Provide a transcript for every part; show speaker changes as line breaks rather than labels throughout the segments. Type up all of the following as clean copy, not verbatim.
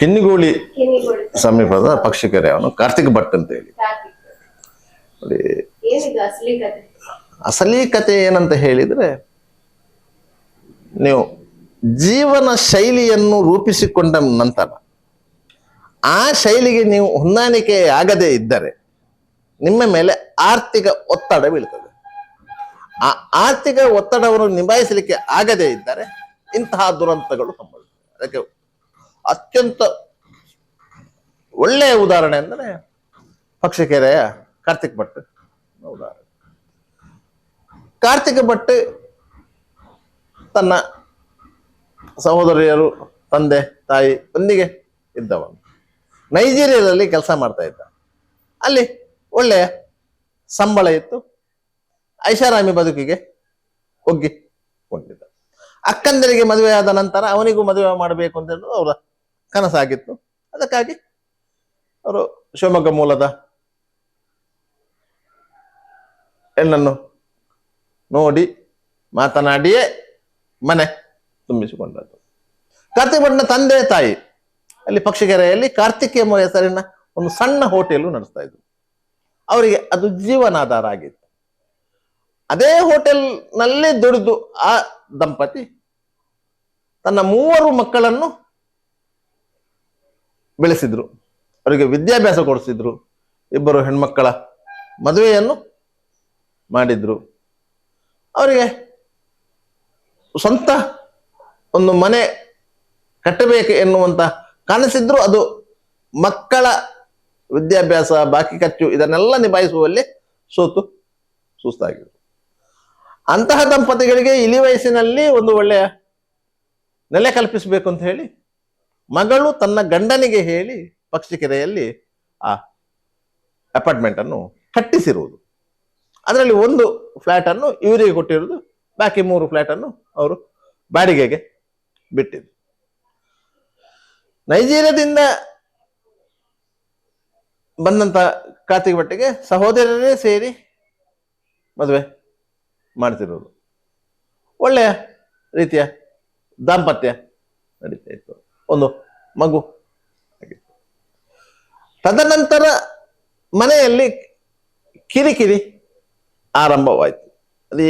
ಕಿನ್ನಿಗೋಳಿ ಸಮೀಪದ ಪಕ್ಷಿಕೆರೆ ಅವನು ಕಾರ್ತಿಕ್ ಭಟ್ ಅಂತ ಹೇಳಿ. ನೋಡಿ ಅಸಲಿ ಕತೆ ಏನಂತ ಹೇಳಿದ್ರೆ, ನೀವು ಜೀವನ ಶೈಲಿಯನ್ನು ರೂಪಿಸಿಕೊಂಡ ನಂತರ ಆ ಶೈಲಿಗೆ ನೀವು ಹೊಂದಾಣಿಕೆ ಆಗದೇ ಇದ್ದರೆ ನಿಮ್ಮ ಮೇಲೆ ಆರ್ಥಿಕ ಒತ್ತಡ ಬೀಳ್ತದೆ. ಆ ಆರ್ಥಿಕ ಒತ್ತಡವನ್ನು ನಿಭಾಯಿಸಲಿಕ್ಕೆ ಆಗದೇ ಇದ್ದರೆ ಇಂತಹ ದುರಂತಗಳು ಸಂಭವಿಸ್ತವೆ. ಅದಕ್ಕೆ ಅತ್ಯಂತ ಒಳ್ಳೆಯ ಉದಾಹರಣೆ ಅಂದರೆ ಪಕ್ಷಿಕೆರೆಯ ಕಾರ್ತಿಕ್ ಭಟ್ ಉದಾಹರಣೆ. ಕಾರ್ತಿಕ್ ಭಟ್ ತನ್ನ ಸಹೋದರಿಯರು, ತಂದೆ ತಾಯಿ ಒಂದಿಗೆ ಇದ್ದವನು. ನೈಜೀರಿಯಾದಲ್ಲಿ ಕೆಲಸ ಮಾಡ್ತಾ ಇದ್ದ. ಅಲ್ಲಿ ಒಳ್ಳೆಯ ಸಂಬಳ ಇತ್ತು, ಐಷಾರಾಮಿ ಬದುಕಿಗೆ ಒಗ್ಗಿಕೊಂಡಿದ್ದ. ಅಕ್ಕಂದರಿಗೆ ಮದುವೆ ಆದ ನಂತರ ಅವನಿಗೂ ಮದುವೆ ಮಾಡಬೇಕು ಅಂತ ಹೇಳಿ ಅವರ ಕನಸಾಗಿತ್ತು. ಅದಕ್ಕಾಗಿ ಅವರು ಶಿವಮೊಗ್ಗ ಮೂಲದ ಹೆಣ್ಣನ್ನು ನೋಡಿ ಮಾತನಾಡಿಯೇ ಮನೆ ತುಂಬಿಸಿಕೊಂಡದ್ದು. ಕಾರ್ತಿಕ್ ಭಟ್ನ ತಂದೆ ತಾಯಿ ಅಲ್ಲಿ ಪಕ್ಷಿಕೆರೆಯಲ್ಲಿ ಕಾರ್ತಿಕ್ ಎಂಬ ಹೆಸರಿನ ಒಂದು ಸಣ್ಣ ಹೋಟೆಲ್ ನಡೆಸ್ತಾ ಇದ್ರು. ಅವರಿಗೆ ಅದು ಜೀವನಾಧಾರ ಆಗಿತ್ತು. ಅದೇ ಹೋಟೆಲ್ನಲ್ಲಿ ದುಡಿದು ಆ ದಂಪತಿ ತನ್ನ 3 ಮಕ್ಕಳನ್ನು ಬೆಳೆಸಿದ್ರು. ಅವರಿಗೆ ವಿದ್ಯಾಭ್ಯಾಸ ಕೊಡಿಸಿದ್ರು. 2 ಹೆಣ್ಮಕ್ಕಳ ಮದುವೆಯನ್ನು ಮಾಡಿದ್ರು. ಅವರಿಗೆ ಸ್ವಂತ ಒಂದು ಮನೆ ಕಟ್ಟಬೇಕು ಎನ್ನುವಂತ ಕಾಣಿಸಿದ್ರು. ಅದು ಮಕ್ಕಳ ವಿದ್ಯಾಭ್ಯಾಸ, ಬಾಕಿ ಖರ್ಚು ಇದನ್ನೆಲ್ಲ ನಿಭಾಯಿಸುವಲ್ಲಿ ಸುಸ್ತಾಗಿದ್ರು. ಅಂತಹ ದಂಪತಿಗಳಿಗೆ ಇಳಿ ವಯಸ್ಸಿನಲ್ಲಿ ಒಂದು ಒಳ್ಳೆಯ ನೆಲೆ ಕಲ್ಪಿಸಬೇಕು ಅಂತ ಹೇಳಿ ಮಗಳು ತನ್ನ ಗಂಡನಿಗೆ ಹೇಳಿ ಪಕ್ಷಿಕೆರೆಯಲ್ಲಿ ಆ ಅಪಾರ್ಟ್ಮೆಂಟ್ ಅನ್ನು ಕಟ್ಟಿಸಿರುವುದು. ಅದರಲ್ಲಿ 1 ಫ್ಲಾಟ್ ಅನ್ನು ಇವರಿಗೆ ಕೊಟ್ಟಿರುವುದು, ಬಾಕಿ 3 ಫ್ಲಾಟ್ ಅನ್ನು ಅವರು ಬಾಡಿಗೆಗೆ ಬಿಟ್ಟಿದ್ರು. ನೈಜೀರಿಯಾದಿಂದ ಬಂದಂತ ಕಾರ್ತಿಕ್ ಭಟ್ಗೆ ಸಹೋದರರೇ ಸೇರಿ ಮದುವೆ ಮಾಡ್ತಿರೋದು. ಒಳ್ಳೆಯ ರೀತಿಯ ದಾಂಪತ್ಯ ನಡೀತಾ ಇತ್ತು. 1 ಮಗು ಆಗಿತ್ತು. ತದನಂತರ ಮನೆಯಲ್ಲಿ ಕಿರಿಕಿರಿ ಆರಂಭವಾಯಿತು. ಅದು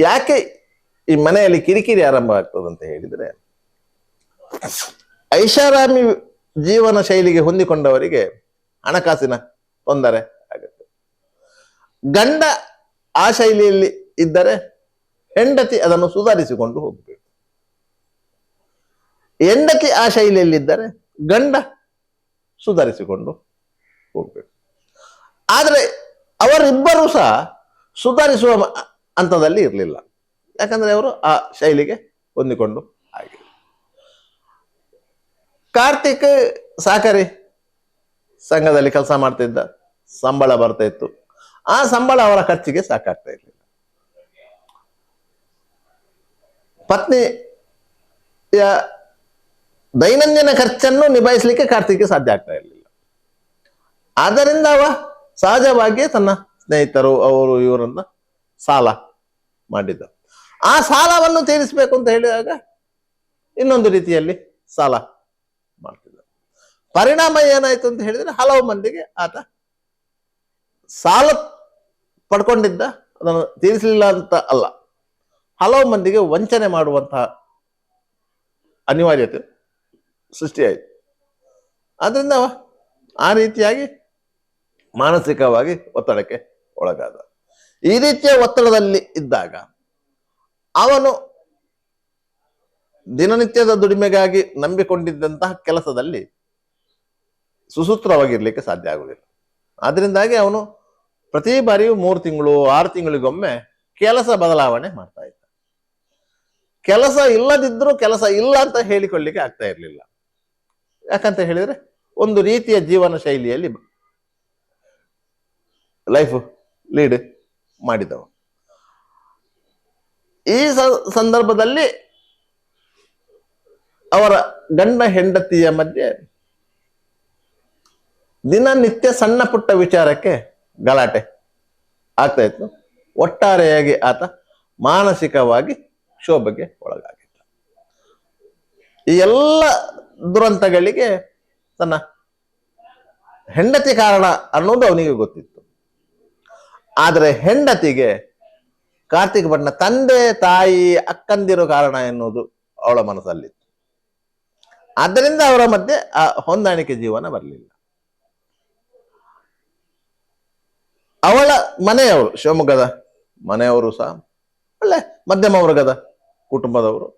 ಯಾಕೆ ಈ ಮನೆಯಲ್ಲಿ ಕಿರಿಕಿರಿ ಆರಂಭ ಆಗ್ತದಂತ ಹೇಳಿದ್ರೆ, ಐಷಾರಾಮಿ ಜೀವನ ಶೈಲಿಗೆ ಹೊಂದಿಕೊಂಡವರಿಗೆ ಹಣಕಾಸಿನ ತೊಂದರೆ ಆಗುತ್ತೆ. ಗಂಡ ಆ ಶೈಲಿಯಲ್ಲಿ ಇದ್ದರೆ ಹೆಂಡತಿ ಅದನ್ನು ಸುಧಾರಿಸಿಕೊಂಡು ಹೋಗಬೇಕು. ಹೆಂಡತಿ ಆ ಶೈಲಿಯಲ್ಲಿದ್ದರೆ ಗಂಡ ಸುಧಾರಿಸಿಕೊಂಡು ಹೋಗ್ಬೇಕು. ಆದರೆ ಅವರಿಬ್ಬರೂ ಸಹ ಸುಧಾರಿಸುವ ಹಂತದಲ್ಲಿ ಇರಲಿಲ್ಲ. ಯಾಕಂದ್ರೆ ಅವರು ಆ ಶೈಲಿಗೆ ಹೊಂದಿಕೊಂಡು ಆಗಿದೆ. ಕಾರ್ತಿಕ್ ಸಹಕಾರಿ ಸಂಘದಲ್ಲಿ ಕೆಲಸ ಮಾಡ್ತಿದ್ದ, ಸಂಬಳ ಬರ್ತಾ ಇತ್ತು. ಆ ಸಂಬಳ ಅವರ ಖರ್ಚಿಗೆ ಸಾಕಾಗ್ತಾ ಇರಲಿಲ್ಲ. ಪತ್ನಿಯ ದೈನಂದಿನ ಖರ್ಚನ್ನು ನಿಭಾಯಿಸಲಿಕ್ಕೆ ಕಾರ್ತಿಕ್ಗೆ ಸಾಧ್ಯ ಆಗ್ತಾ ಇರಲಿಲ್ಲ. ಆದ್ದರಿಂದ ಅವ ಸಹಜವಾಗಿ ತನ್ನ ಸ್ನೇಹಿತರು ಅವರು ಇವರನ್ನ ಸಾಲ ಮಾಡಿದ್ದ. ಆ ಸಾಲವನ್ನು ತೀರಿಸಬೇಕು ಅಂತ ಹೇಳಿದಾಗ ಇನ್ನೊಂದು ರೀತಿಯಲ್ಲಿ ಸಾಲ ಮಾಡ್ತಿದ್ದ. ಪರಿಣಾಮ ಏನಾಯ್ತು ಅಂತ ಹೇಳಿದ್ರೆ, ಹಲವು ಮಂದಿಗೆ ಆತ ಸಾಲ ಪಡ್ಕೊಂಡಿದ್ದ, ಅದನ್ನು ತೀರಿಸಲಿಲ್ಲ ಅಂತ ಅಲ್ಲ, ಹಲವು ಮಂದಿಗೆ ವಂಚನೆ ಮಾಡುವಂತಹ ಅನಿವಾರ್ಯತೆ ಸೃಷ್ಟಿಯಾಯಿತು. ಆದ್ರಿಂದ ಆ ರೀತಿಯಾಗಿ ಮಾನಸಿಕವಾಗಿ ಒತ್ತಡಕ್ಕೆ ಒಳಗಾದ. ಈ ರೀತಿಯ ಒತ್ತಡದಲ್ಲಿ ಇದ್ದಾಗ ಅವನು ದಿನನಿತ್ಯದ ದುಡಿಮೆಗಾಗಿ ನಂಬಿಕೊಂಡಿದ್ದಂತಹ ಕೆಲಸದಲ್ಲಿ ಸುಸೂತ್ರವಾಗಿರ್ಲಿಕ್ಕೆ ಸಾಧ್ಯ ಆಗುವುದಿಲ್ಲ. ಆದ್ರಿಂದಾಗಿ ಅವನು ಪ್ರತಿ ಬಾರಿಯೂ 3 ತಿಂಗಳು 6 ತಿಂಗಳಿಗೊಮ್ಮೆ ಕೆಲಸ ಬದಲಾವಣೆ ಮಾಡ್ತಾ ಇದ್ದ. ಕೆಲಸ ಇಲ್ಲದಿದ್ರೂ ಕೆಲಸ ಇಲ್ಲ ಅಂತ ಹೇಳಿಕೊಳ್ಳಿಕ್ಕೆ ಆಗ್ತಾ ಇರಲಿಲ್ಲ. ಯಾಕಂತ ಹೇಳಿದ್ರೆ, ಒಂದು ರೀತಿಯ ಜೀವನ ಶೈಲಿಯಲ್ಲಿ ಲೈಫ್ ಲೀಡ್ ಮಾಡಿದವ. ಈ ಸಂದರ್ಭದಲ್ಲಿ ಅವರ ಗಂಡ ಹೆಂಡತಿಯ ಮಧ್ಯೆ ದಿನನಿತ್ಯ ಸಣ್ಣ ಪುಟ್ಟ ವಿಚಾರಕ್ಕೆ ಗಲಾಟೆ ಆಗ್ತಾ ಇತ್ತು. ಒಟ್ಟಾರೆಯಾಗಿ ಆತ ಮಾನಸಿಕವಾಗಿ ಕ್ಷೋಭೆಗೆ ಒಳಗಾಗಿದ್ದ. ಈ ಎಲ್ಲ ದುರಂತಗಳಿಗೆ ತನ್ನ ಹೆಂಡತಿ ಕಾರಣ ಅನ್ನೋದು ಅವನಿಗೆ ಗೊತ್ತಿತ್ತು. ಆದರೆ ಹೆಂಡತಿಗೆ ಕಾರ್ತಿಕ್ ಭಟ್ನ ತಂದೆ ತಾಯಿ ಅಕ್ಕಂದಿರೋ ಕಾರಣ ಎನ್ನುವುದು ಅವಳ ಮನಸ್ಸಲ್ಲಿತ್ತು. ಆದ್ದರಿಂದ ಅವರ ಮಧ್ಯೆ ಆ ಹೊಂದಾಣಿಕೆ ಜೀವನ ಬರಲಿಲ್ಲ. ಅವಳ ಮನೆಯವರು, ಶಿವಮೊಗ್ಗದ ಮನೆಯವರು ಸಹ ಒಳ್ಳೆ ಮಧ್ಯಮ ವರ್ಗದ ಕುಟುಂಬದವರು,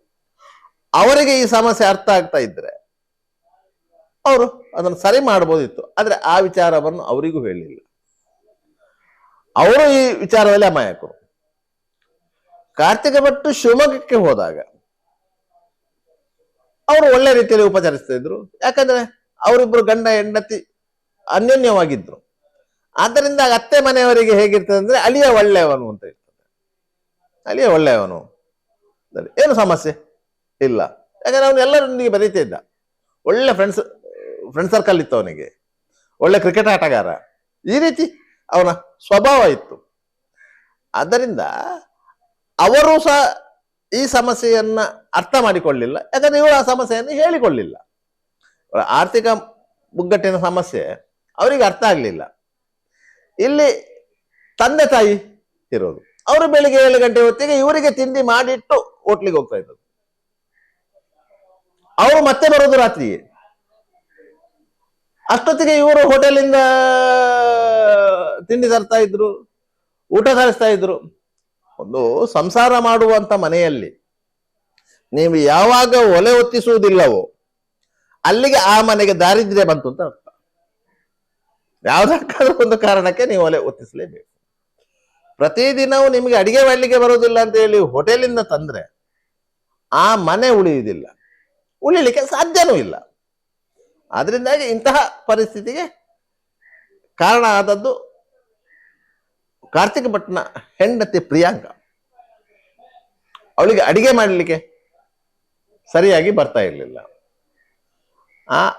ಅವರಿಗೆ ಈ ಸಮಸ್ಯೆ ಅರ್ಥ ಆಗ್ತಾ ಇದ್ರೆ ಅವರು ಅದನ್ನು ಸರಿ ಮಾಡಬಹುದಿತ್ತು. ಆದ್ರೆ ಆ ವಿಚಾರವನ್ನು ಅವರಿಗೂ ಹೇಳಿಲ್ಲ. ಅವರು ಈ ವಿಚಾರದಲ್ಲಿ ಅಮಾಯಕರು. ಕಾರ್ತಿಕ ಭಟ್ ಶಿವಮೊಗ್ಗಕ್ಕೆ ಹೋದಾಗ ಅವರು ಒಳ್ಳೆ ರೀತಿಯಲ್ಲಿ ಉಪಚರಿಸ್ತಾ ಇದ್ರು. ಯಾಕಂದ್ರೆ ಅವರಿಬ್ರು ಗಂಡ ಹೆಂಡತಿ ಅನ್ಯೋನ್ಯವಾಗಿದ್ರು. ಆದ್ದರಿಂದ ಅತ್ತೆ ಮನೆಯವರಿಗೆ ಹೇಗಿರ್ತದೆ ಅಂದ್ರೆ ಅಳಿಯ ಒಳ್ಳೆಯವನು ಅಂತ ಇರ್ತದೆ. ಅಳಿಯ ಒಳ್ಳೆಯವನು, ಏನು ಸಮಸ್ಯೆ ಇಲ್ಲ. ಯಾಕಂದ್ರೆ ಅವನು ಎಲ್ಲರೊಂದಿಗೆ ಬೆರೀತಾ ಇದ್ದ. ಒಳ್ಳೆ ಫ್ರೆಂಡ್ ಸರ್ಕಲ್ ಇತ್ತು ಅವನಿಗೆ. ಒಳ್ಳೆ ಕ್ರಿಕೆಟ್ ಆಟಗಾರ. ಈ ರೀತಿ ಅವನ ಸ್ವಭಾವ ಇತ್ತು. ಆದ್ದರಿಂದ ಅವರು ಸಹ ಈ ಸಮಸ್ಯೆಯನ್ನ ಅರ್ಥ ಮಾಡಿಕೊಳ್ಳಿಲ್ಲ. ಯಾಕಂದ್ರೆ ಇವರು ಆ ಸಮಸ್ಯೆಯನ್ನು ಹೇಳಿಕೊಳ್ಳಿಲ್ಲ. ಆರ್ಥಿಕ ಮುಗ್ಗಟ್ಟಿನ ಸಮಸ್ಯೆ ಅವರಿಗೆ ಅರ್ಥ ಆಗ್ಲಿಲ್ಲ. ಇಲ್ಲಿ ತಂದೆ ತಾಯಿ ಇರೋದು. ಅವರು ಬೆಳಿಗ್ಗೆ 7 ಗಂಟೆ ಹೊತ್ತಿಗೆ ಇವರಿಗೆ ತಿಂಡಿ ಮಾಡಿಟ್ಟು ಹೋಟ್ಲಿಗೆ ಹೋಗ್ತಾ ಇದ್ರು. ಅವರು ಮತ್ತೆ ಬರೋದು ರಾತ್ರಿಗೆ. ಅಷ್ಟೊತ್ತಿಗೆ ಇವರು ಹೋಟೆಲಿಂದ ತಿಂಡಿ ತರ್ತಾ ಇದ್ರು, ಊಟ ತರಿಸ್ತಾ ಇದ್ರು. ಒಂದು ಸಂಸಾರ ಮಾಡುವಂತ ಮನೆಯಲ್ಲಿ ನೀವು ಯಾವಾಗ ಒಲೆ ಹೊತ್ತಿಸುವುದಿಲ್ಲವೋ ಅಲ್ಲಿಗೆ ಆ ಮನೆಗೆ ದಾರಿದ್ರ್ಯ ಬಂತು ಅಂತ ಅರ್ಥ. ಯಾವುದಕ್ಕಾದ್ರೂ ಒಂದು ಕಾರಣಕ್ಕೆ ನೀವು ಒಲೆ ಹೊತ್ತಿಸಲೇಬೇಕು. ಪ್ರತಿದಿನವೂ ನಿಮಗೆ ಅಡಿಗೆ ಮಾಡಲಿಕ್ಕೆ ಬರುವುದಿಲ್ಲ ಅಂತ ಹೇಳಿ ಹೋಟೆಲಿಂದ ತಂದ್ರೆ ಆ ಮನೆ ಉಳಿಯುವುದಿಲ್ಲ, ಉಳಿಲಿಕ್ಕೆ ಸಾಧ್ಯನೂ ಇಲ್ಲ. ಆದ್ರಿಂದಾಗಿ ಇಂತಹ ಪರಿಸ್ಥಿತಿಗೆ ಕಾರಣ ಆದದ್ದು ಕಾರ್ತಿಕ್ ಭಟ್ನ ಹೆಂಡತಿ ಪ್ರಿಯಾಂಕ. ಅವಳಿಗೆ ಅಡಿಗೆ ಮಾಡಲಿಕ್ಕೆ ಸರಿಯಾಗಿ ಬರ್ತಾ ಇರಲಿಲ್ಲ.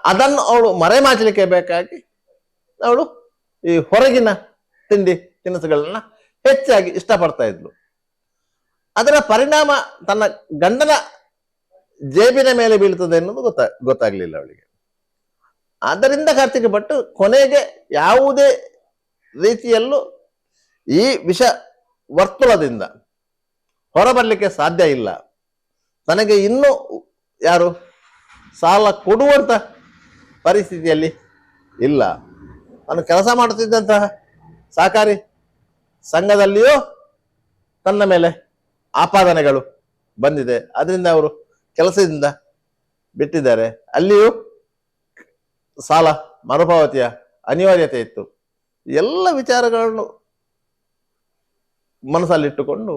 ಅದನ್ನು ಅವಳು ಮರೆಮಾಚಲಿಕ್ಕೆ ಬೇಕಾಗಿ ಅವಳು ಈ ಹೊರಗಿನ ತಿಂಡಿ ತಿನಿಸುಗಳನ್ನ ಹೆಚ್ಚಾಗಿ ಇಷ್ಟಪಡ್ತಾ ಇದ್ಲು. ಅದರ ಪರಿಣಾಮ ತನ್ನ ಗಂಡನ ಜೇಬಿನ ಮೇಲೆ ಬೀಳ್ತದೆ ಅನ್ನೋದು ಗೊತ್ತಾಗ್ಲಿಲ್ಲ ಅವಳಿಗೆ. ಆದ್ದರಿಂದ ಕಾರ್ತಿಕ್ ಭಟ್ ಕೊನೆಗೆ ಯಾವುದೇ ರೀತಿಯಲ್ಲೂ ಈ ವಿಷ ವರ್ತುಲದಿಂದ ಹೊರಬರಲಿಕ್ಕೆ ಸಾಧ್ಯ ಇಲ್ಲ, ತನಗೆ ಇನ್ನೂ ಯಾರು ಸಾಲ ಕೊಡುವಂತ ಪರಿಸ್ಥಿತಿಯಲ್ಲಿ ಇಲ್ಲ, ತಾನು ಕೆಲಸ ಮಾಡುತ್ತಿದ್ದಂತಹ ಸಹಕಾರಿ ಸಂಘದಲ್ಲಿಯೂ ತನ್ನ ಮೇಲೆ ಆಪಾದನೆಗಳು ಬಂದಿದೆ. ಅದರಿಂದ ಅವರು ಕೆಲಸದಿಂದ ಬಿಟ್ಟಿದ್ದಾರೆ. ಅಲ್ಲಿಯೂ ಸಾಲ ಮರುಪಾವತಿಯ ಅನಿವಾರ್ಯತೆ ಇತ್ತು. ಎಲ್ಲ ವಿಚಾರಗಳನ್ನು ಮನಸ್ಸಲ್ಲಿಟ್ಟುಕೊಂಡು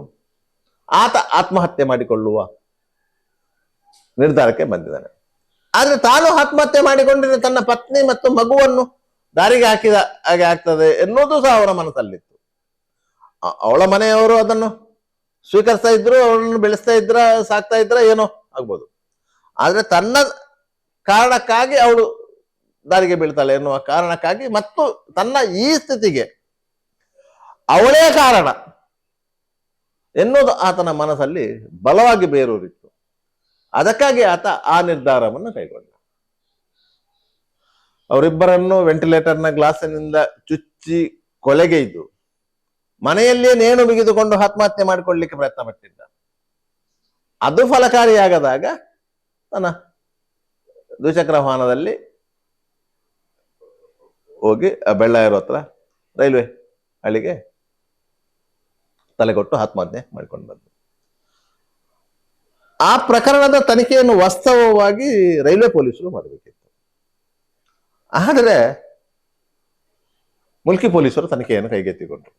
ಆತ ಆತ್ಮಹತ್ಯೆ ಮಾಡಿಕೊಳ್ಳುವ ನಿರ್ಧಾರಕ್ಕೆ ಬಂದಿದ್ದಾನೆ. ಆದ್ರೆ ತಾನು ಆತ್ಮಹತ್ಯೆ ಮಾಡಿಕೊಂಡಿದ್ರೆ ತನ್ನ ಪತ್ನಿ ಮತ್ತು ಮಗುವನ್ನು ದಾರಿಗೆ ಹಾಕಿದ ಹಾಗೆ ಆಗ್ತದೆ ಎನ್ನುವುದು ಸಹ ಅವರ ಮನಸ್ಸಲ್ಲಿತ್ತು. ಅವಳ ಮನೆಯವರು ಅದನ್ನು ಸ್ವೀಕರಿಸ್ತಾ ಇದ್ರು, ಅವಳನ್ನು ಬೆಳೆಸ್ತಾ ಇದ್ರ, ಸಾಕ್ತಾ ಇದ್ರ, ಏನೋ ಆಗ್ಬೋದು. ಆದ್ರೆ ತನ್ನ ಕಾರಣಕ್ಕಾಗಿ ಅವಳು ದಾರಿಗೆ ಬೀಳ್ತಾಳೆ ಎನ್ನುವ ಕಾರಣಕ್ಕಾಗಿ ಮತ್ತು ತನ್ನ ಈ ಸ್ಥಿತಿಗೆ ಅವಳೇ ಕಾರಣ ಎನ್ನುವುದು ಆತನ ಮನಸ್ಸಲ್ಲಿ ಬಲವಾಗಿ ಬೇರೂರಿತ್ತು. ಅದಕ್ಕಾಗಿ ಆತ ಆ ನಿರ್ಧಾರವನ್ನು ಕೈಗೊಂಡ. ಅವರಿಬ್ಬರನ್ನು ವೆಂಟಿಲೇಟರ್ನ ಗ್ಲಾಸಿನಿಂದ ಚುಚ್ಚಿ ಕೊಲೆಗೈದು ಮನೆಯಲ್ಲಿಯೇ ನೇಣು ಬಿಗಿದುಕೊಂಡು ಆತ್ಮಹತ್ಯೆ ಮಾಡಿಕೊಳ್ಳಲಿಕ್ಕೆ ಪ್ರಯತ್ನ ಪಟ್ಟಿದ್ದ. ಅದು ಫಲಕಾರಿಯಾಗದಾಗ ತನ್ನ ದ್ವಿಚಕ್ರ ವಾಹನದಲ್ಲಿ ಹೋಗಿ ಬೆಳ್ಳಾಯರು ಹತ್ರ ರೈಲ್ವೆ ಹಳಿಗೆ ತಲೆಗೊಟ್ಟು ಆತ್ಮಹತ್ಯೆ ಮಾಡಿಕೊಂಡು ಬಂದು. ಆ ಪ್ರಕರಣದ ತನಿಖೆಯನ್ನು ವಾಸ್ತವವಾಗಿ ರೈಲ್ವೆ ಪೊಲೀಸರು ಮಾಡಬೇಕಿತ್ತು. ಆದರೆ ಮುಲ್ಕಿ ಪೊಲೀಸರು ತನಿಖೆಯನ್ನು ಕೈಗೆತ್ತಿಕೊಂಡ್ರು.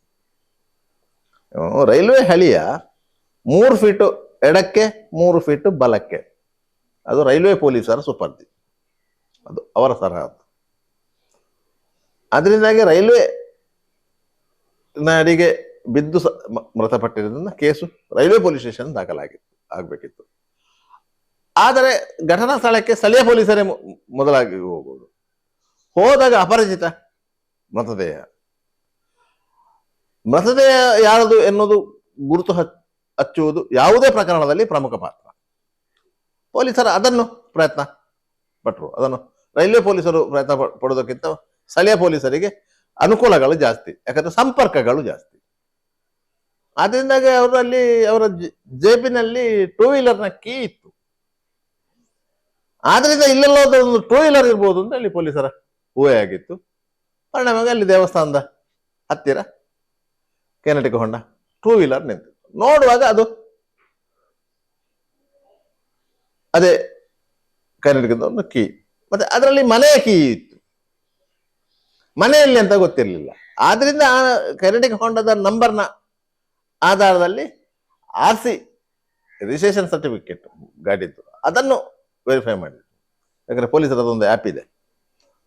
ರೈಲ್ವೆ ಹಳಿಯ 3 ಫೀಟು ಎಡಕ್ಕೆ 3 ಫೀಟು ಬಲಕ್ಕೆ ಅದು ರೈಲ್ವೆ ಪೊಲೀಸರ ಸುಪರ್ದಿ, ಅದು ಅವರ ಸರಹದ್ದು. ಅದರಿಂದಾಗಿ ರೈಲ್ವೆ ಅಡಿಗೆ ಬಿದ್ದು ಮೃತಪಟ್ಟಿರೋದ್ರಿಂದ ಕೇಸು ರೈಲ್ವೆ ಪೊಲೀಸ್ ಸ್ಟೇಷನ್ ಆಗ್ಬೇಕಿತ್ತು. ಆದರೆ ಘಟನಾ ಸ್ಥಳಕ್ಕೆ ಸ್ಥಳೀಯ ಪೊಲೀಸರೇ ಮೊದಲಾಗಿ ಹೋಗುವುದು. ಹೋದಾಗ ಅಪರಿಚಿತ ಮೃತದೇಹ ಯಾರದು ಎನ್ನುವುದು ಗುರುತು ಹಚ್ಚುವುದು ಯಾವುದೇ ಪ್ರಕರಣದಲ್ಲಿ ಪ್ರಮುಖ ಪಾತ್ರ. ಪೊಲೀಸರು ಅದನ್ನು ಪ್ರಯತ್ನ ಪಟ್ಟರು, ಅದನ್ನು ರೈಲ್ವೆ ಪೊಲೀಸರು ಪ್ರಯತ್ನ ಪಡೋದಕ್ಕಿಂತ ಸ್ಥಳೀಯ ಪೊಲೀಸರಿಗೆ ಅನುಕೂಲಗಳು ಜಾಸ್ತಿ, ಯಾಕಂದ್ರೆ ಸಂಪರ್ಕಗಳು ಜಾಸ್ತಿ. ಆದ್ರಿಂದಾಗಿ ಅವರಲ್ಲಿ ಅವರ ಜೇಬಿನಲ್ಲಿ ಟೂ ವೀಲರ್ನ ಕೀ ಇತ್ತು. ಆದ್ರಿಂದ ಇಲ್ಲೆಲ್ಲ ಒಂದು ಟೂ ವೀಲರ್ ಇರ್ಬೋದು ಅಂತ ಹೇಳಿ ಪೊಲೀಸರ ಊಹೆ ಆಗಿತ್ತು. ಪರಿಣಾಮವಾಗಿ ಅಲ್ಲಿ ದೇವಸ್ಥಾನದ ಹತ್ತಿರ ಕೆನಟಿಕ ಹೊಂಡ ಟೂ ವೀಲರ್ ನಿಂತು ನೋಡುವಾಗ ಅದು ಅದೇ ಕರ್ನಾಟಕದ ಒಂದು ಕೀ, ಮತ್ತೆ ಅದರಲ್ಲಿ ಮನೆಯ ಕೀ ಇತ್ತು. ಮನೆಯಲ್ಲಿ ಅಂತ ಗೊತ್ತಿರಲಿಲ್ಲ. ಆದ್ರಿಂದ ಆ ಕರ್ನಾಟಕ ಹೊಂಡದ ನಂಬರ್ನ ಆಧಾರದಲ್ಲಿ RC ರಿಜಿಸ್ಟ್ರೇಷನ್ ಸರ್ಟಿಫಿಕೇಟ್ ಗಾಡಿದ್ದು ಅದನ್ನು ವೆರಿಫೈ ಮಾಡಿದ್ರು. ಯಾಕಂದ್ರೆ ಪೊಲೀಸರದೊಂದು ಆ್ಯಪ್ ಇದೆ,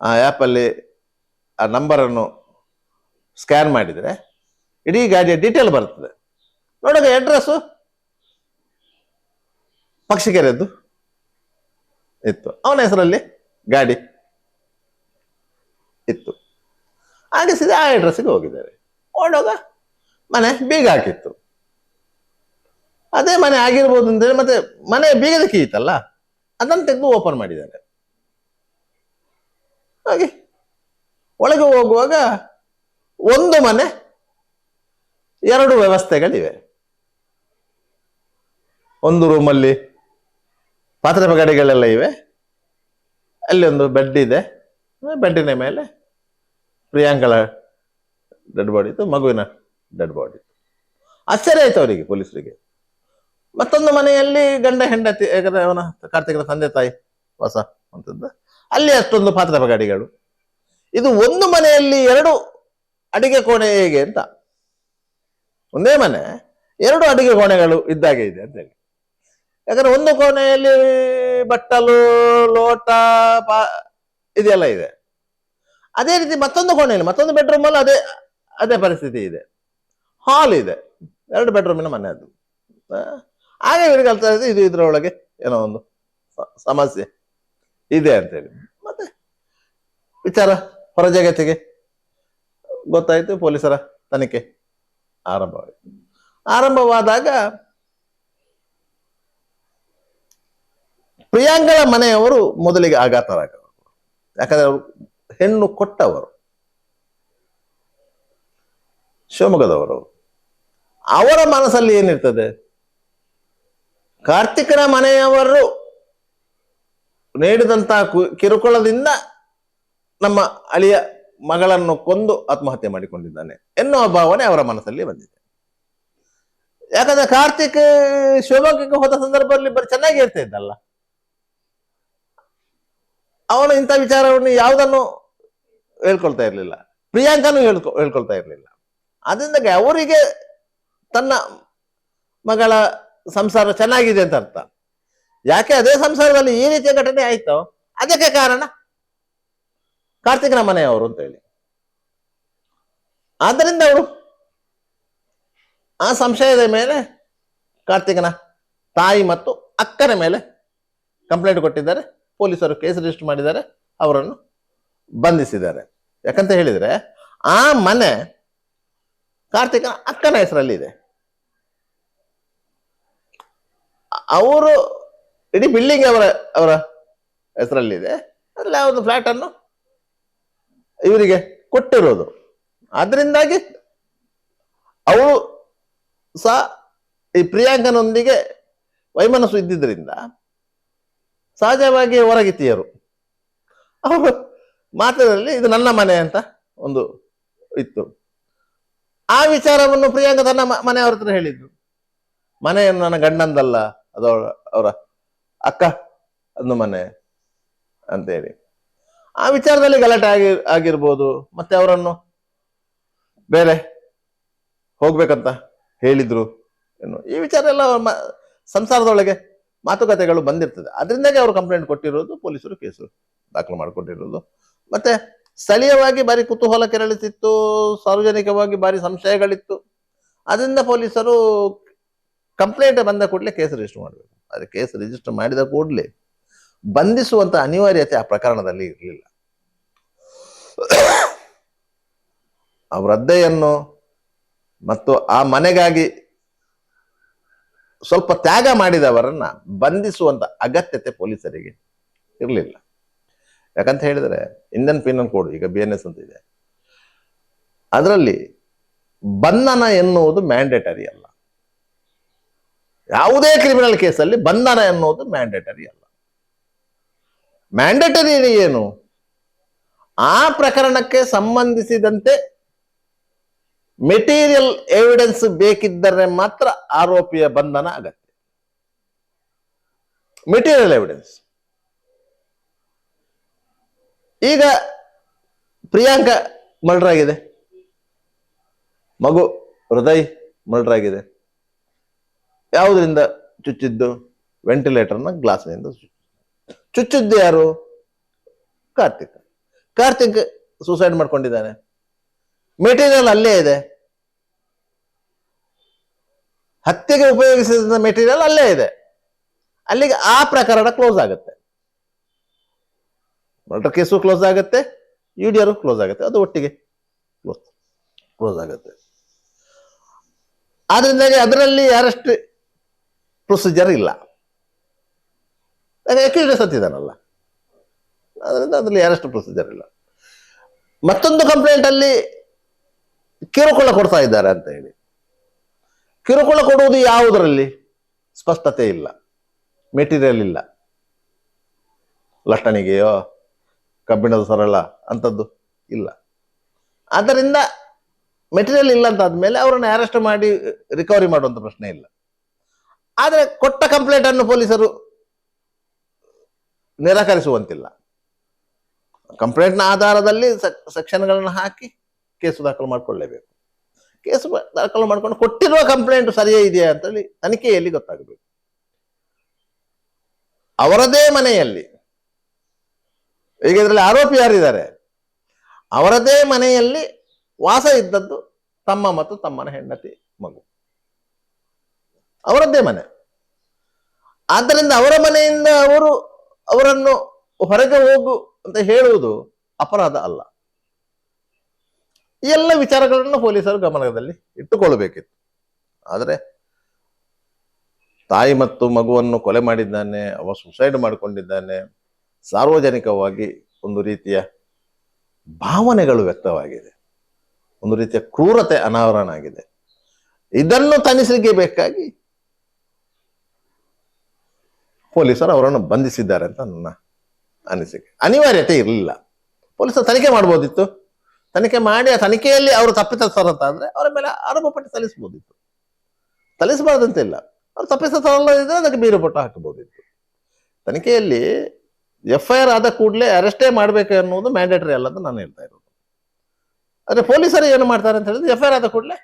ಆ ಆ್ಯಪಲ್ಲಿ ಆ ನಂಬರನ್ನು ಸ್ಕ್ಯಾನ್ ಮಾಡಿದರೆ ಇಡೀ ಗಾಡಿಯ ಡೀಟೇಲ್ ಬರ್ತದೆ. ನೋಡೋದು ಅಡ್ರೆಸ್ಸು ಪಕ್ಷಿಕೆರೆದ್ದು ಇತ್ತು, ಅವನ ಹೆಸರಲ್ಲಿ ಗಾಡಿ ಇತ್ತು. ಹಾಗೆ ಸೀದಾ ಆ ಅಡ್ರೆಸ್ಸಿಗೆ ಹೋಗಿದ್ದಾರೆ. ಓಡೋಗ ಮನೆ ಬೀಗ ಹಾಕಿತ್ತು. ಅದೇ ಮನೆ ಆಗಿರ್ಬೋದು ಅಂತೇಳಿ ಮತ್ತೆ ಮನೆ ಬೀಗದ ಕೀ ಇತ್ತಲ್ಲ, ಅದನ್ನು ತೆಗೆದು ಓಪನ್ ಮಾಡಿದ್ದಾರೆ. ಹಾಗೆ ಒಳಗೆ ಹೋಗುವಾಗ ಒಂದು ಮನೆ, ಎರಡು ವ್ಯವಸ್ಥೆಗಳಿವೆ. ಒಂದು ರೂಮಲ್ಲಿ ಪಾತ್ರೆ ಪಗಡೆಗಳೆಲ್ಲ ಇವೆ, ಅಲ್ಲಿ ಒಂದು ಬೆಡ್ ಇದೆ, ಬೆಡ್ಡಿನ ಮೇಲೆ ಪ್ರಿಯಾಂಕಳ ಡೆಡ್ ಬಾಡಿ ಇತ್ತು, ಮಗುವಿನ ಡೆಡ್ ಬಾಡಿ ಇತ್ತು. ಆಶ್ಚರ್ಯ ಆಯ್ತು ಅವರಿಗೆ, ಪೊಲೀಸರಿಗೆ. ಮತ್ತೊಂದು ಮನೆಯಲ್ಲಿ ಗಂಡ ಹೆಂಡತಿ, ಯಾಕಂದ್ರೆ ಅವನ ಕಾರ್ತಿಕನ ತಂದೆ ತಾಯಿ ವಾಸ ಅಂತದ್ದು, ಅಲ್ಲಿ ಅಷ್ಟೊಂದು ಪಾತ್ರೆ ಪಗಡೆಗಳು. ಇದು ಒಂದು ಮನೆಯಲ್ಲಿ ಎರಡು ಅಡಿಗೆ ಕೋಣೆ ಹೇಗೆ ಅಂತ, ಒಂದೇ ಮನೆ ಎರಡು ಅಡಿಗೆ ಕೋಣೆಗಳು ಇದ್ದಾಗೆ ಇದೆ ಅಂತ ಹೇಳಿ. ಯಾಕಂದ್ರೆ ಒಂದು ಕೋಣೆಯಲ್ಲಿ ಬಟ್ಟಲು, ಲೋಟ, ಇದೆಲ್ಲ ಇದೆ. ಅದೇ ರೀತಿ ಮತ್ತೊಂದು ಕೋಣೆಯಲ್ಲಿ, ಮತ್ತೊಂದು ಬೆಡ್ರೂಮ್ ಅಲ್ಲಿ ಅದೇ ಪರಿಸ್ಥಿತಿ ಇದೆ. ಹಾಲ್ ಇದೆ, ಎರಡು ಬೆಡ್ರೂಮಿನ ಮನೆ ಅದು. ಹಾಗೆ ಇವರಿಗೆ ಕಲ್ತಾ ಇದೆ ಇದು ಇದರೊಳಗೆ ಏನೋ ಒಂದು ಸಮಸ್ಯೆ ಇದೆ ಅಂತೇಳಿ. ಮತ್ತೆ ವಿಚಾರ ಹೊರ ಜಗತ್ತಿಗೆ ಗೊತ್ತಾಯ್ತು. ಪೊಲೀಸರ ತನಿಖೆ ಆರಂಭವಾದಾಗ ಪ್ರಿಯಾಂಕಳ ಮನೆಯವರು ಮೊದಲಿಗೆ ಆಘಾತರಾಗವರು. ಯಾಕಂದ್ರೆ ಅವರು ಹೆಣ್ಣು ಕೊಟ್ಟವರು, ಶಿವಮೊಗ್ಗದವರು. ಅವರ ಮನಸ್ಸಲ್ಲಿ ಏನಿರ್ತದೆ, ಕಾರ್ತಿಕನ ಮನೆಯವರು ನೀಡಿದಂತಹ ಕಿರುಕುಳದಿಂದ ನಮ್ಮ ಅಳಿಯ ಮಗಳನ್ನು ಕೊಂದು ಆತ್ಮಹತ್ಯೆ ಮಾಡಿಕೊಂಡಿದ್ದಾನೆ ಎನ್ನುವ ಭಾವನೆ ಅವರ ಮನಸ್ಸಲ್ಲಿ ಬಂದಿದೆ. ಯಾಕಂದ್ರೆ ಕಾರ್ತಿಕ್ ಶಿವಮೊಗ್ಗಕ್ಕೆ ಹೋದ ಸಂದರ್ಭದಲ್ಲಿ ಬರೀ ಚೆನ್ನಾಗಿ ಇರ್ತಾ ಇದ್ದಲ್ಲ, ಅವನು ಇಂಥ ವಿಚಾರವನ್ನು ಯಾವುದನ್ನು ಹೇಳ್ಕೊಳ್ತಾ ಇರಲಿಲ್ಲ, ಪ್ರಿಯಾಂಕನೂ ಹೇಳ್ಕೊಳ್ತಾ ಇರಲಿಲ್ಲ. ಅದರಿಂದಾಗಿ ಅವರಿಗೆ ತನ್ನ ಮಗಳ ಸಂಸಾರ ಚೆನ್ನಾಗಿದೆ ಅಂತ ಅರ್ಥ. ಯಾಕೆ ಅದೇ ಸಂಸಾರದಲ್ಲಿ ಈ ರೀತಿಯ ಘಟನೆ ಆಯ್ತೋ ಅದಕ್ಕೆ ಕಾರಣ ಕಾರ್ತಿಕನ ಮನೆಯವರು ಅಂತ ಹೇಳಿ. ಆದ್ದರಿಂದ ಅವರು ಆ ಸಂಶಯದ ಮೇಲೆ ಕಾರ್ತಿಕನ ತಾಯಿ ಮತ್ತು ಅಕ್ಕನ ಮೇಲೆ ಕಂಪ್ಲೇಂಟ್ ಕೊಟ್ಟಿದ್ದಾರೆ. ಪೊಲೀಸರು ಕೇಸ್ ರಿಜಿಸ್ಟರ್ ಮಾಡಿದ್ದಾರೆ, ಅವರನ್ನು ಬಂಧಿಸಿದ್ದಾರೆ. ಯಾಕಂತ ಹೇಳಿದ್ರೆ ಆ ಮನೆ ಕಾರ್ತಿಕನ ಅಕ್ಕನ ಹೆಸರಲ್ಲಿ ಇದೆ. ಅವರು ಇಡೀ ಬಿಲ್ಡಿಂಗ್ ಅವರ ಹೆಸರಲ್ಲಿದೆ. ಅಲ್ಲಿ ಒಂದು ಫ್ಲಾಟ್ ಅನ್ನು ಇವರಿಗೆ ಕೊಟ್ಟಿರೋದು. ಆದ್ರಿಂದಾಗಿ ಅವಳು ಸಹ ಈ ಪ್ರಿಯಾಂಕನೊಂದಿಗೆ ವೈಮನಸ್ಸು ಇದ್ದಿದ್ದರಿಂದ ಸಹಜವಾಗಿ ಹೊರಗಿತ್ತಿಯರು. ಅವರು ಮಾತ್ರದಲ್ಲಿ ಇದು ನನ್ನ ಮನೆ ಅಂತ ಒಂದು ಇತ್ತು. ಆ ವಿಚಾರವನ್ನು ಪ್ರಿಯಾಂಕ ತನ್ನ ಮನೆಯವ್ರ ಹತ್ರ ಹೇಳಿದ್ರು. ಮನೆಯನ್ನು ನನ್ನ ಗಂಡಂದಲ್ಲ, ಅದು ಅವರ ಅಕ್ಕ ಒಂದು ಮನೆ ಅಂತೇಳಿ. ಆ ವಿಚಾರದಲ್ಲಿ ಗಲಾಟೆ ಆಗಿರ್ಬೋದು. ಮತ್ತೆ ಅವರನ್ನು ಬೇರೆ ಹೋಗ್ಬೇಕಂತ ಹೇಳಿದ್ರು ಈ ವಿಚಾರ ಎಲ್ಲ ಸಂಸಾರದೊಳಗೆ ಮಾತುಕತೆಗಳು ಬಂದಿರ್ತದೆ. ಅದರಿಂದಾಗಿ ಅವರು ಕಂಪ್ಲೇಂಟ್ ಕೊಟ್ಟಿರೋದು, ಪೊಲೀಸರು ಕೇಸು ದಾಖಲು ಮಾಡಿಕೊಂಡಿರೋದು. ಮತ್ತೆ ಸ್ಥಳೀಯವಾಗಿ ಬಾರಿ ಕುತೂಹಲ ಕೆರಳಿಸಿತ್ತು, ಸಾರ್ವಜನಿಕವಾಗಿ ಬಾರಿ ಸಂಶಯಗಳಿತ್ತು. ಅದರಿಂದ ಪೊಲೀಸರು ಕಂಪ್ಲೇಂಟ್ ಬಂದ ಕೂಡಲೇ ಕೇಸ್ ರಿಜಿಸ್ಟರ್ ಮಾಡಬೇಕು. ಅದೇ ಕೇಸ್ ರಿಜಿಸ್ಟರ್ ಮಾಡಿದ ಕೂಡಲೇ ಬಂಧಿಸುವಂತ ಅನಿವಾರ್ಯತೆ ಆ ಪ್ರಕರಣದಲ್ಲಿ ಇರಲಿಲ್ಲ. ಆ ವೃದ್ಧೆಯನ್ನು ಮತ್ತು ಆ ಮನೆಗಾಗಿ ಸ್ವಲ್ಪ ತ್ಯಾಗ ಮಾಡಿದವರನ್ನ ಬಂಧಿಸುವಂತ ಅಗತ್ಯತೆ ಪೊಲೀಸರಿಗೆ ಇರಲಿಲ್ಲ. ಯಾಕಂತ ಹೇಳಿದ್ರೆ ಇಂಡಿಯನ್ ಪೀನಲ್ ಕೋಡ್ ಈಗ BNS ಅಂತ ಇದೆ, ಅದರಲ್ಲಿ ಬಂಧನ ಎನ್ನುವುದು ಮ್ಯಾಂಡೇಟರಿ ಅಲ್ಲ. ಯಾವುದೇ ಕ್ರಿಮಿನಲ್ ಕೇಸಲ್ಲಿ ಬಂಧನ ಎನ್ನುವುದು ಮ್ಯಾಂಡೇಟರಿ ಅಲ್ಲ. ಮ್ಯಾಂಡೇಟರಿ ಏನು? ಆ ಪ್ರಕರಣಕ್ಕೆ ಸಂಬಂಧಿಸಿದಂತೆ ಮೆಟೀರಿಯಲ್ ಎವಿಡೆನ್ಸ್ ಬೇಕಿದ್ದರೆ ಮಾತ್ರ ಆರೋಪಿಯ ಬಂಧನ ಅಗತ್ಯ. Material evidence. ಈಗ ಪ್ರಿಯಾಂಕಾ ಮರ್ಡರ್ ಆಗಿದೆ, ಮಗು ಹೃದಯ್ ಮರ್ಡರ್ ಆಗಿದೆ. ಯಾವುದರಿಂದ ಚುಚ್ಚಿದ್ದು? ವೆಂಟಿಲೇಟರ್ನ ಗ್ಲಾಸ್ನಿಂದ ಚುಚ್ಚಿದ್ದು ಯಾರು? ಕಾರ್ತಿಕ್ ಸೂಸೈಡ್ ಮಾಡ್ಕೊಂಡಿದ್ದಾನೆ. ಮೆಟೀರಿಯಲ್ ಅಲ್ಲೇ ಇದೆ, ಹತ್ಯೆಗೆ ಉಪಯೋಗಿಸಿದ ಮೆಟೀರಿಯಲ್ ಅಲ್ಲೇ ಇದೆ. ಅಲ್ಲಿಗೆ ಆ ಪ್ರಕರಣ ಕ್ಲೋಸ್ ಆಗುತ್ತೆ. ಮರ್ಡರ್ ಕೇಸು ಕ್ಲೋಸ್ ಆಗುತ್ತೆ, UDR ಕ್ಲೋಸ್ ಆಗುತ್ತೆ, ಅದು ಒಟ್ಟಿಗೆ ಕ್ಲೋಸ್ ಆಗುತ್ತೆ. ಆದ್ರಿಂದಾಗಿ ಅದರಲ್ಲಿ ಅರೆಸ್ಟ್ ಪ್ರೊಸೀಜರ್ ಇಲ್ಲ, ಅಕ್ಯೂಸ್ಡ್ ಸತ್ತಿದ್ದಾನಲ್ಲ, ಅದರಿಂದ ಅದರಲ್ಲಿ ಅರೆಸ್ಟ್ ಪ್ರೊಸೀಜರ್ ಇಲ್ಲ. ಮತ್ತೊಂದು ಕಂಪ್ಲೇಂಟ್ ಅಲ್ಲಿ ಕಿರುಕುಳ ಕೊಡ್ತಾ ಇದ್ದಾರೆ ಅಂತ ಹೇಳಿ. ಕಿರುಕುಳ ಕೊಡುವುದು ಯಾವುದರಲ್ಲಿ? ಸ್ಪಷ್ಟತೆ ಇಲ್ಲ, ಮೆಟೀರಿಯಲ್ ಇಲ್ಲ. ಲಟ್ಟಣಿಗೆಯೋ ಕಬ್ಬಿಣದ ಸರಳ ಅಂಥದ್ದು ಇಲ್ಲ. ಆದ್ದರಿಂದ ಮೆಟೀರಿಯಲ್ ಇಲ್ಲ ಅಂತ ಆದ್ಮೇಲೆ ಅವರನ್ನು ಅರೆಸ್ಟ್ ಮಾಡಿ ರಿಕವರಿ ಮಾಡುವಂತ ಪ್ರಶ್ನೆ ಇಲ್ಲ. ಆದರೆ ಕೊಟ್ಟ ಕಂಪ್ಲೇಂಟ್ ಅನ್ನು ಪೊಲೀಸರು ನಿರಾಕರಿಸುವಂತಿಲ್ಲ. ಕಂಪ್ಲೇಂಟ್ನ ಆಧಾರದಲ್ಲಿ ಸೆಕ್ಷನ್ಗಳನ್ನು ಹಾಕಿ ಕೇಸು ದಾಖಲು ಮಾಡಿಕೊಳ್ಳಲೇಬೇಕು. ಕೇಸು ದಾಖಲು ಮಾಡ್ಕೊಂಡು ಕೊಟ್ಟಿರುವ ಕಂಪ್ಲೇಂಟ್ ಸರಿಯೇ ಇದೆಯಾ ಅಂತೇಳಿ ತನಿಖೆಯಲ್ಲಿ ಗೊತ್ತಾಗಬೇಕು. ಅವರದೇ ಮನೆಯಲ್ಲಿ, ಈಗ ಇದರಲ್ಲಿ ಆರೋಪಿ ಯಾರಿದ್ದಾರೆ, ಅವರದೇ ಮನೆಯಲ್ಲಿ ವಾಸ ಇದ್ದದ್ದು ತಮ್ಮ ಮತ್ತು ತಮ್ಮನ ಹೆಂಡತಿ ಮಗು, ಅವರದ್ದೇ ಮನೆ. ಆದ್ದರಿಂದ ಅವರ ಮನೆಯಿಂದ ಅವರನ್ನು ಹೊರಗೆ ಹೋಗು ಅಂತ ಹೇಳುವುದು ಅಪರಾಧ ಅಲ್ಲ. ಈ ಎಲ್ಲ ವಿಚಾರಗಳನ್ನು ಪೊಲೀಸರು ಗಮನದಲ್ಲಿ ಇಟ್ಟುಕೊಳ್ಳಬೇಕಿತ್ತು. ಆದರೆ ತಾಯಿ ಮತ್ತು ಮಗುವನ್ನು ಕೊಲೆ ಮಾಡಿದ್ದಾನೆ, ಅವ ಸುಸೈಡ್ ಮಾಡಿಕೊಂಡಿದ್ದಾನೆ, ಸಾರ್ವಜನಿಕವಾಗಿ ಒಂದು ರೀತಿಯ ಭಾವನೆಗಳು ವ್ಯಕ್ತವಾಗಿದೆ, ಒಂದು ರೀತಿಯ ಕ್ರೂರತೆ ಅನಾವರಣ ಆಗಿದೆ. ಇದನ್ನು ತನಿಖೆಗೆ ಬೇಕಾಗಿ ಪೊಲೀಸರು ಅವರನ್ನು ಬಂಧಿಸಿದ್ದಾರೆ ಅಂತ ನನ್ನ ಅನಿಸಿಕೆ. ಅನಿವಾರ್ಯತೆ ಇರಲಿಲ್ಲ, ಪೊಲೀಸರು ತನಿಖೆ ಮಾಡ್ಬೋದಿತ್ತು. ತನಿಖೆ ಮಾಡಿ ಆ ತನಿಖೆಯಲ್ಲಿ ಅವರು ತಪ್ಪಿತಸ್ಥರಂತಾದ್ರೆ ಅವರ ಮೇಲೆ ಆರೋಪ ಪಟ್ಟಿ ಸಲ್ಲಿಸಬಹುದಿತ್ತು. ಸಲ್ಲಿಸಬಾರ್ದಂತಿಲ್ಲ, ಅವ್ರು ತಪ್ಪಿತಸ್ಥರಲ್ಲದಿದ್ರೆ ಅದಕ್ಕೆ ಬೀರು ಪಟ್ಟ ಹಾಕಬಹುದಿತ್ತು. ತನಿಖೆಯಲ್ಲಿ FIR ಆದ ಕೂಡಲೇ ಅರೆಸ್ಟೇ ಮಾಡಬೇಕು ಅನ್ನೋದು ಮ್ಯಾಂಡೇಟರಿ ಅಲ್ಲ ಅಂತ ನಾನು ಹೇಳ್ತಾ ಇರೋದು. ಆದ್ರೆ ಪೊಲೀಸರು ಏನು ಮಾಡ್ತಾರೆ ಅಂತ ಹೇಳಿದ್ರೆ FIR ಆದ ಕೂಡಲೇ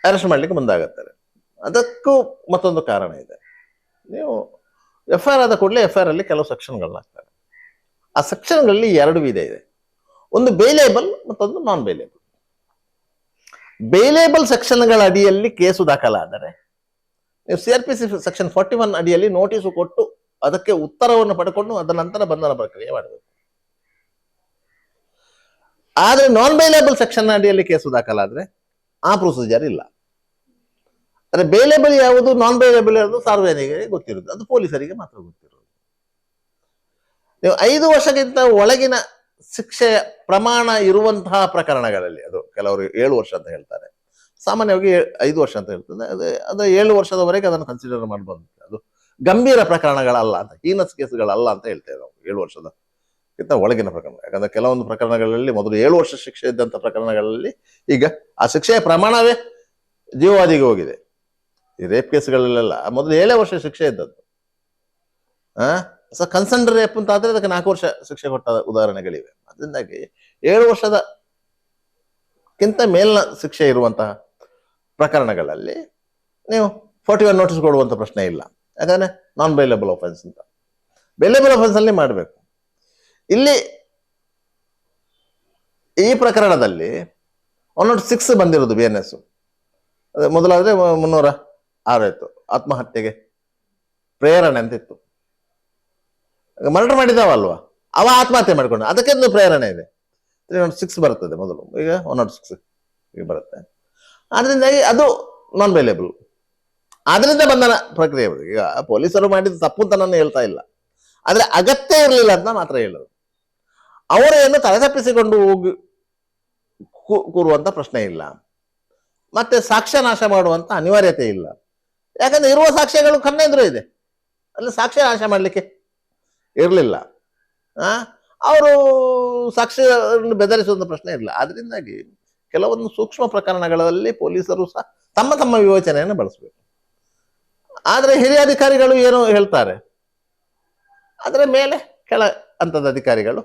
ಅರೆಸ್ಟ್ ಮಾಡ್ಲಿಕ್ಕೆ ಮುಂದಾಗುತ್ತಾರೆ. ಅದಕ್ಕೂ ಮತ್ತೊಂದು ಕಾರಣ ಇದೆ. ನೀವು FIR ಆದ ಕೂಡಲೇ FIR ಅಲ್ಲಿ ಕೆಲವು ಸೆಕ್ಷನ್ಗಳನ್ನ ಹಾಕ್ತಾರೆ. ಆ ಸೆಕ್ಷನ್ಗಳಲ್ಲಿ ಎರಡು ವಿಧ ಇದೆ, ಒಂದು ಬೇಲೇಬಲ್, ಮತ್ತೊಂದು ನಾನ್ ಬೇಲೇಬಲ್. ಬೇಲೇಬಲ್ ಸೆಕ್ಷನ್ಗಳ ಅಡಿಯಲ್ಲಿ ಕೇಸು ದಾಖಲಾದರೆ ನೀವು CRPC ಸೆಕ್ಷನ್ 41 ಅಡಿಯಲ್ಲಿ ನೋಟಿಸು ಕೊಟ್ಟು ಅದಕ್ಕೆ ಉತ್ತರವನ್ನು ಪಡ್ಕೊಂಡು ಅದರ ನಂತರ ಬಂಧನ ಪ್ರಕ್ರಿಯೆ ಮಾಡಬೇಕು. ಆದ್ರೆ ನಾನ್ ಬೇಲೇಬಲ್ ಸೆಕ್ಷನ್ ಅಡಿಯಲ್ಲಿ ಕೇಸು ದಾಖಲಾದ್ರೆ ಆ ಪ್ರೊಸೀಜರ್ ಇಲ್ಲ. ಅಂದ್ರೆ ಬೇಲೇಬಲ್ ಯಾವುದು, ನಾನ್ ಬೇಲೇಬಲ್ ಯಾವುದು ಸಾರ್ವಜನಿಕರಿಗೆ ಗೊತ್ತಿರುತ್ತೆ, ಅದು ಪೊಲೀಸರಿಗೆ ಮಾತ್ರ ಗೊತ್ತಿರೋದು. ನೀವು 5 ವರ್ಷಕ್ಕಿಂತ ಒಳಗಿನ ಶಿಕ್ಷೆಯ ಪ್ರಮಾಣ ಇರುವಂತಹ ಪ್ರಕರಣಗಳಲ್ಲಿ, ಅದು ಕೆಲವರು 7 ವರ್ಷ ಅಂತ ಹೇಳ್ತಾರೆ, ಸಾಮಾನ್ಯವಾಗಿ 5 ವರ್ಷ ಅಂತ ಹೇಳ್ತದೆ. ಅದು 7 ವರ್ಷದವರೆಗೆ ಅದನ್ನು ಕನ್ಸಿಡರ್ ಮಾಡಬಹುದು. ಅದು ಗಂಭೀರ ಪ್ರಕರಣಗಳಲ್ಲ ಅಂತ, ಹೀನಸ್ ಕೇಸುಗಳಲ್ಲ ಅಂತ ಹೇಳ್ತೇವೆ ನಾವು 7 ವರ್ಷದಕ್ಕಿಂತ ಒಳಗಿನ ಪ್ರಕರಣ. ಯಾಕಂದ್ರೆ ಕೆಲವೊಂದು ಪ್ರಕರಣಗಳಲ್ಲಿ ಮೊದಲು 7 ವರ್ಷ ಶಿಕ್ಷೆ ಇದ್ದಂಥ ಪ್ರಕರಣಗಳಲ್ಲಿ ಈಗ ಆ ಶಿಕ್ಷೆಯ ಪ್ರಮಾಣವೇ ಜೀವವಾದಿಗೆ ಹೋಗಿದೆ. ಈ ರೇಪ್ ಕೇಸ್ಗಳಲ್ಲೆಲ್ಲ ಮೊದಲು 7 ವರ್ಷ ಶಿಕ್ಷೆ ಇದ್ದದ್ದು. ಕನ್ಸರ್ನ್ ರೇಪ್ ಅಂತ ಆದ್ರೆ ಅದಕ್ಕೆ 4 ವರ್ಷ ಶಿಕ್ಷೆ ಕೊಟ್ಟ ಉದಾಹರಣೆಗಳಿವೆ. ಅದರಿಂದಾಗಿ 7 ವರ್ಷದಕ್ಕಿಂತ ಮೇಲಿನ ಶಿಕ್ಷೆ ಇರುವಂತಹ ಪ್ರಕರಣಗಳಲ್ಲಿ ನೀವು 41 ನೋಟಿಸ್ ಕೊಡುವಂತ ಪ್ರಶ್ನೆ ಇಲ್ಲ. ಯಾಕಂದ್ರೆ ನಾನ್ ಬೇಲೇಬಲ್ ಅಫೆನ್ಸ್ ಅಂತ, ಬೇಲೇಬಲ್ ಅಫೆನ್ಸ್ ಅಲ್ಲಿ ಮಾಡಬೇಕು. ಇಲ್ಲಿ ಈ ಪ್ರಕರಣದಲ್ಲಿ 106 ಬಂದಿರೋದು BNS. ಮೊದಲಾದ್ರೆ 306 ಇತ್ತು, ಆತ್ಮಹತ್ಯೆಗೆ ಪ್ರೇರಣೆ ಅಂತ ಇತ್ತು. ಮರ್ಡರ್ ಮಾಡಿದಾವಲ್ವಾ, ಅವ ಆತ್ಮಹತ್ಯೆ ಮಾಡ್ಕೊಂಡು ಅದಕ್ಕೆ ಪ್ರೇರಣೆ ಇದೆ, 306 ಬರ್ತದೆ ಮೊದಲು, ಈಗ 106 ಈಗ ಬರುತ್ತೆ. ಆದ್ರಿಂದಾಗಿ ಅದು ನಾನ್ ಬೇಲೇಬಲ್. ಆದ್ರಿಂದ ಬಂಧನ ಪ್ರಕ್ರಿಯೆ. ಈಗ ಪೊಲೀಸರು ಮಾಡಿದ ತಪ್ಪು ಅಂತ ನಾನು ಹೇಳ್ತಾ ಇಲ್ಲ, ಆದ್ರೆ ಅಗತ್ಯ ಇರಲಿಲ್ಲ ಅಂತ ಮಾತ್ರ ಹೇಳೋದು. ಅವರೇನು ತಲೆತಪ್ಪಿಸಿಕೊಂಡು ಹೋಗಿ ಕೂರುವಂತ ಪ್ರಶ್ನೆ ಇಲ್ಲ, ಮತ್ತೆ ಸಾಕ್ಷ್ಯ ನಾಶ ಮಾಡುವಂತ ಅನಿವಾರ್ಯತೆ ಇಲ್ಲ. ಯಾಕಂದ್ರೆ ಇರುವ ಸಾಕ್ಷ್ಯಗಳು ಕಣ್ಣೆದುರು ಇದೆ, ಅಲ್ಲಿ ಸಾಕ್ಷ್ಯ ನಾಶ ಮಾಡ್ಲಿಕ್ಕೆ ಇರಲಿಲ್ಲ. ಅವರು ಸಾಕ್ಷ್ಯ ಬೆದರಿಸುವಂತ ಪ್ರಶ್ನೆ ಇಲ್ಲ. ಅದರಿಂದಾಗಿ ಕೆಲವೊಂದು ಸೂಕ್ಷ್ಮ ಪ್ರಕರಣಗಳಲ್ಲಿ ಪೊಲೀಸರು ಸಹ ತಮ್ಮ ತಮ್ಮ ವಿವೇಚನೆಯನ್ನು ಬಳಸಬೇಕು. ಆದ್ರೆ ಹಿರಿಯ ಅಧಿಕಾರಿಗಳು ಏನೋ ಹೇಳ್ತಾರೆ, ಅದರ ಮೇಲೆ ಕೆಳ ಹಂತದ ಅಧಿಕಾರಿಗಳು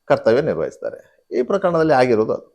ಕರ್ತವ್ಯ ನಿರ್ವಹಿಸ್ತಾರೆ. ಈ ಪ್ರಕರಣದಲ್ಲಿ ಆಗಿರೋದು ಅದು.